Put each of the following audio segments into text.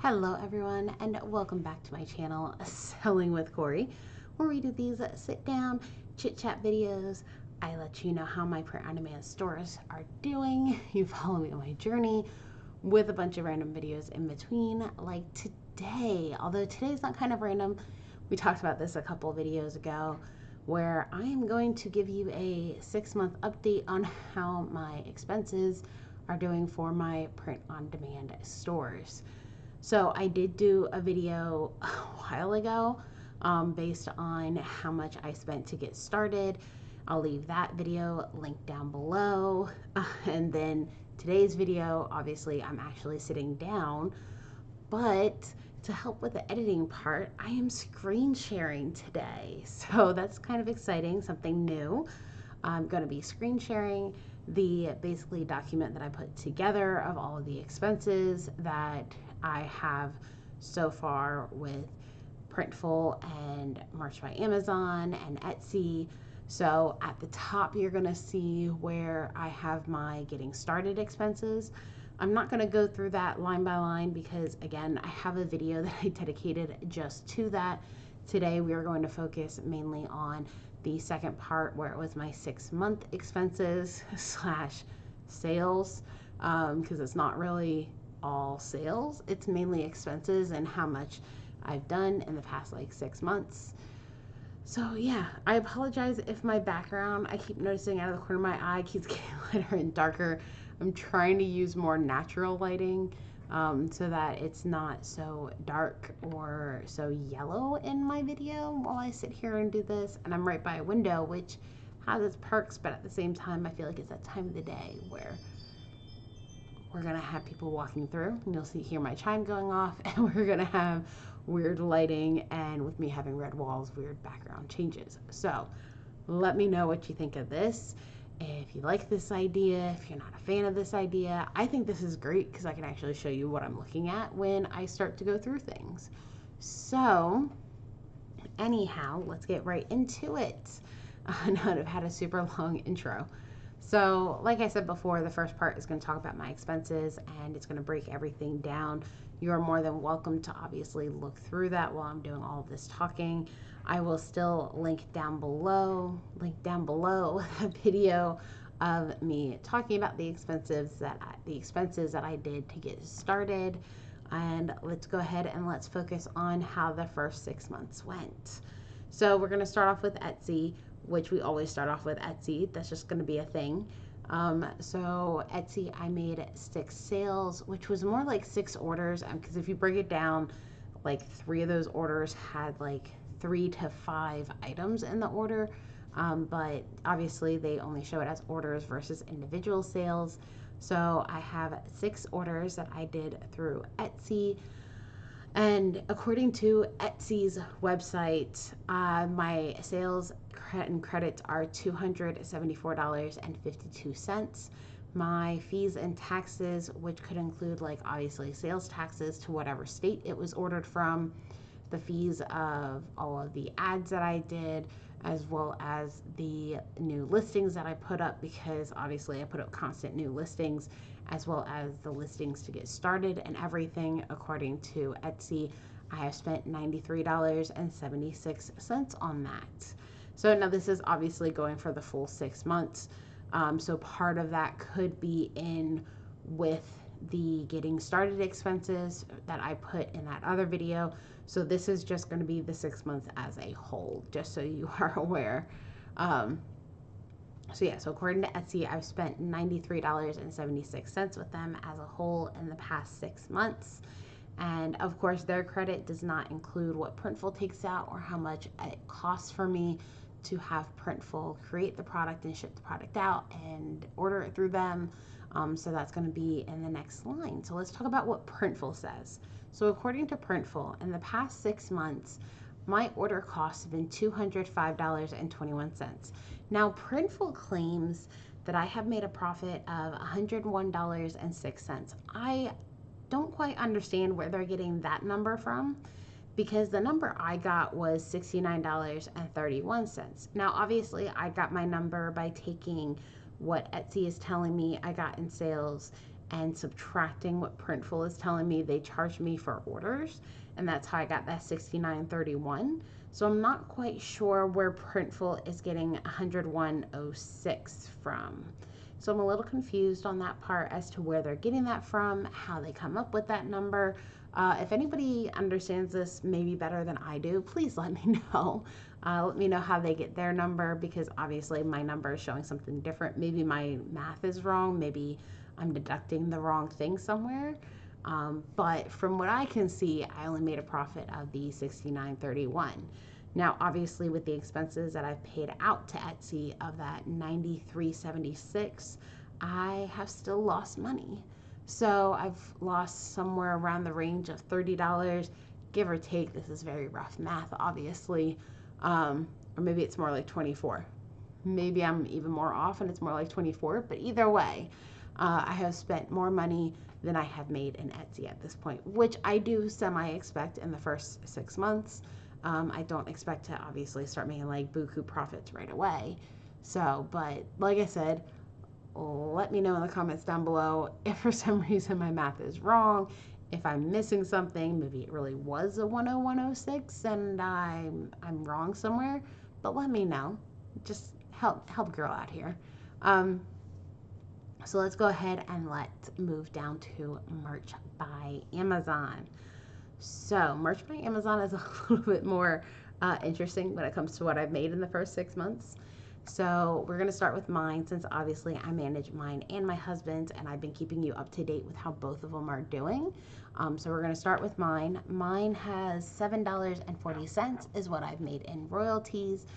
Hello everyone and welcome back to my channel, Selling with Corey, where we do these sit down chit chat videos. I let you know how my print-on-demand stores are doing. You follow me on my journey with a bunch of random videos in between, like today. Although today's not kind of random. We talked about this a couple videos ago, where I am going to give you a 6-month update on how my expenses are doing for my print-on-demand stores. So I did do a video a while ago based on how much I spent to get started. I'll leave that video linked down below. And then today's video, obviously I'm actually sitting down, but to help with the editing part, I am screen sharing today. So that's kind of exciting, something new. I'm going to be screen sharing the basically document that I put together of all of the expenses that I have so far with Printful and Merch by Amazon and Etsy. So at the top, you're going to see where I have my getting started expenses. I'm not going to go through that line by line because, again, I have a video that I dedicated just to that. Today, we are going to focus mainly on the second part where it was my 6-month expenses slash sales, because it's not really all sales. It's mainly expenses and how much I've done in the past like 6 months. So yeah, I apologize if my background, I keep noticing out of the corner of my eye, keeps getting lighter and darker. I'm trying to use more natural lighting so that it's not so dark or so yellow in my video while I sit here and do this. And I'm right by a window, which has its perks, but at the same time, I feel like it's that time of the day where we're gonna have people walking through and you'll hear my chime going off, and we're gonna have weird lighting, and with me having red walls, weird background changes. So let me know what you think of this. If you like this idea, if you're not a fan of this idea, I think this is great because I can actually show you what I'm looking at when I start to go through things. So anyhow, let's get right into it. Now that I've had a super long intro. So like I said before, the first part is going to talk about my expenses and it's going to break everything down. You are more than welcome to obviously look through that while I'm doing all of this talking. I will still link down below a video of me talking about the expenses that I did to get started. And let's go ahead and let's focus on how the first 6 months went. So we're going to start off with Etsy, which we always start off with Etsy. That's just going to be a thing. So Etsy, I made 6 sales, which was more like 6 orders. Because if you break it down, like 3 of those orders had like 3 to 5 items in the order. But obviously they only show it as orders versus individual sales. So I have 6 orders that I did through Etsy. And according to Etsy's website, my sales and credits are $274.52. My fees and taxes, which could include like obviously sales taxes to whatever state it was ordered from, the fees of all of the ads that I did, as well as the new listings that I put up, because obviously I put up constant new listings, as well as the listings to get started and everything. According to Etsy, I have spent $93.76 on that. So now this is obviously going for the full 6 months. So part of that could be in with the getting started expenses that I put in that other video. So this is just going to be the 6 months as a whole, just so you are aware. So yeah, so according to Etsy, I've spent $93.76 with them as a whole in the past 6 months. And of course, their credit does not include what Printful takes out or how much it costs for me to have Printful create the product and ship the product out and order it through them. So that's going to be in the next line. So let's talk about what Printful says. So according to Printful, in the past 6 months, my order costs have been $205.21. Now, Printful claims that I have made a profit of $101.06. I don't quite understand where they're getting that number from, because the number I got was $69.31. Now, obviously, I got my number by taking what Etsy is telling me I got in sales and subtracting what Printful is telling me they charge me for orders, and that's how I got that $69.31. So I'm not quite sure where Printful is getting $101.06 from. So I'm a little confused on that part as to where they're getting that from, how they come up with that number. If anybody understands this maybe better than I do, please let me know. Let me know how they get their number, because obviously my number is showing something different. Maybe my math is wrong. Maybe I'm deducting the wrong thing somewhere. But from what I can see, I only made a profit of the $69.31. Now, obviously, with the expenses that I've paid out to Etsy of that $93.76, I have still lost money. So I've lost somewhere around the range of $30, give or take. This is very rough math, obviously. Or maybe it's more like 24. Maybe I'm even more off and it's more like 24. But either way, I have spent more money than I have made in Etsy at this point, which I do semi-expect in the first 6 months. I don't expect to obviously start making like buku profits right away. So, but like I said, let me know in the comments down below if for some reason my math is wrong, if I'm missing something. Maybe it really was a 101.06 and I'm wrong somewhere, but let me know. Just help girl out here. So let's go ahead and let's move down to merch by Amazon. So merch by Amazon is a little bit more interesting when it comes to what I've made in the first 6 months. So we're going to start with mine, since obviously I manage mine and my husband's, and I've been keeping you up to date with how both of them are doing. So we're going to start with mine. Mine has $7.40 is what I've made in royalties.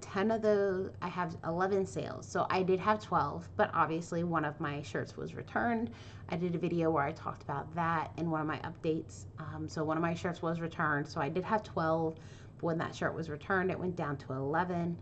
10 of those, I have 11 sales. So I did have 12, but obviously one of my shirts was returned. I did a video where I talked about that in one of my updates. So one of my shirts was returned. So I did have 12, but when that shirt was returned, it went down to 11.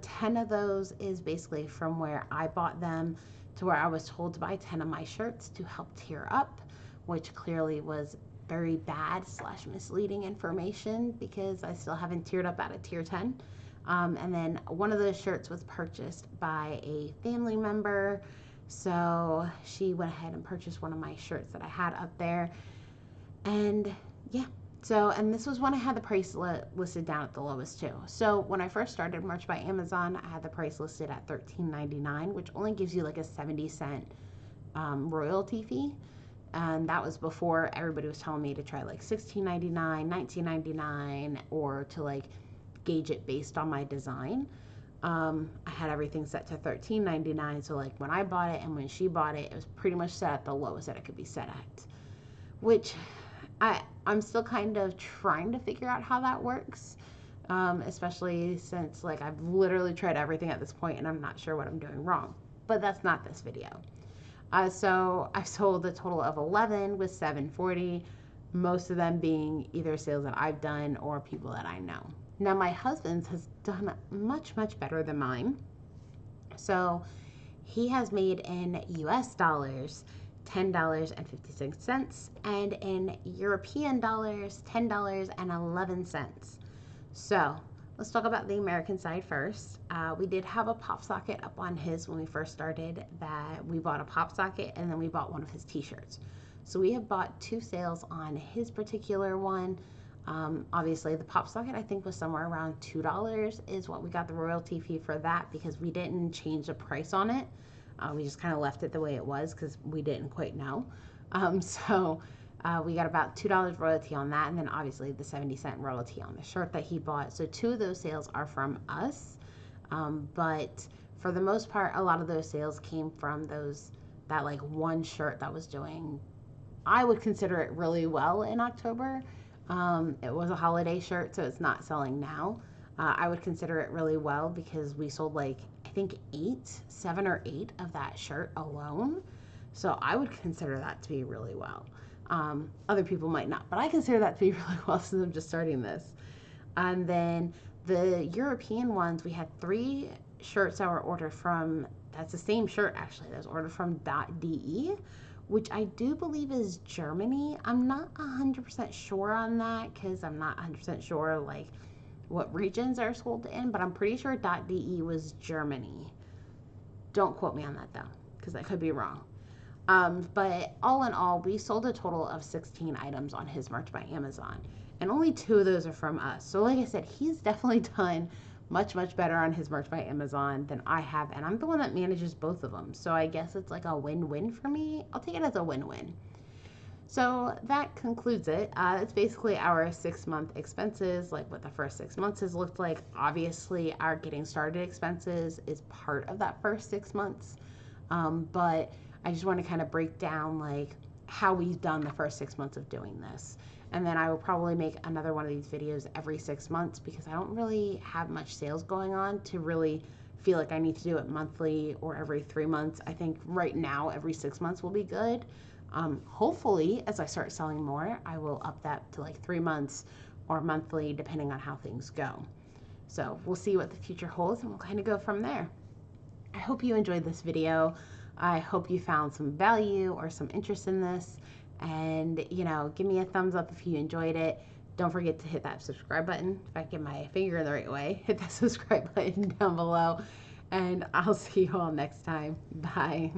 10 of those is basically from where I bought them to where I was told to buy 10 of my shirts to help tier up, which clearly was very bad / misleading information, because I still haven't tiered up out of tier 10. And then one of those shirts was purchased by a family member. So she went ahead and purchased one of my shirts that I had up there. And yeah, so, and this was when I had the price listed down at the lowest too. So when I first started merch by Amazon, I had the price listed at $13.99, which only gives you like a 70-cent royalty fee. And that was before everybody was telling me to try like $16.99, $19.99, or to like gauge it based on my design. I had everything set to $13.99. So like when I bought it and when she bought it, it was pretty much set at the lowest that it could be set at, which I'm still kind of trying to figure out how that works, especially since like I've literally tried everything at this point and I'm not sure what I'm doing wrong, but that's not this video. So I sold a total of 11 with $7.40, most of them being either sales that I've done or people that I know. Now my husband's has done much better than mine. So he has made in US dollars $10.56, and in European dollars $10.11. So let's talk about the American side first. We did have a pop socket up on his when we first started. That we bought a pop socket and then we bought one of his t-shirts. So we have bought 2 sales on his particular one. Obviously the pop socket I think was somewhere around $2 is what we got the royalty fee for that, because we didn't change the price on it. We just kind of left it the way it was because we didn't quite know. So we got about $2 royalty on that, and then obviously the 70-cent royalty on the shirt that he bought. So 2 of those sales are from us, but for the most part, a lot of those sales came from that like one shirt that was doing, I would consider it really well in October. It was a holiday shirt, so it's not selling now. I would consider it really well because we sold like, I think 7 or 8 of that shirt alone. So I would consider that to be really well. Other people might not, but I consider that to be really well since I'm just starting this. And then the European ones, we had 3 shirts that were ordered from, that's the same shirt actually, that was ordered from .de, which I do believe is Germany. I'm not 100% sure on that because I'm not 100% sure like what regions are sold in, but I'm pretty sure .de was Germany. Don't quote me on that though, because I could be wrong. But all in all, we sold a total of 16 items on his merch by Amazon. And only 2 of those are from us. So like I said, he's definitely done much, much better on his merch by Amazon than I have. And I'm the one that manages both of them. So I guess it's like a win-win for me. I'll take it as a win-win. So that concludes it. It's basically our 6-month expenses, like what the first 6 months has looked like. Obviously, our getting started expenses is part of that first 6 months. But I just want to kind of break down like how we've done the first 6 months of doing this. And then I will probably make another one of these videos every 6 months because I don't really have much sales going on to really feel like I need to do it monthly or every 3 months. I think right now every 6 months will be good. Hopefully, as I start selling more, I will up that to like 3 months or monthly, depending on how things go. So we'll see what the future holds and we'll kind of go from there. I hope you enjoyed this video. I hope you found some value or some interest in this. And, you know, give me a thumbs up if you enjoyed it. Don't forget to hit that subscribe button. If I get my finger the right way, hit that subscribe button down below. And I'll see you all next time. Bye.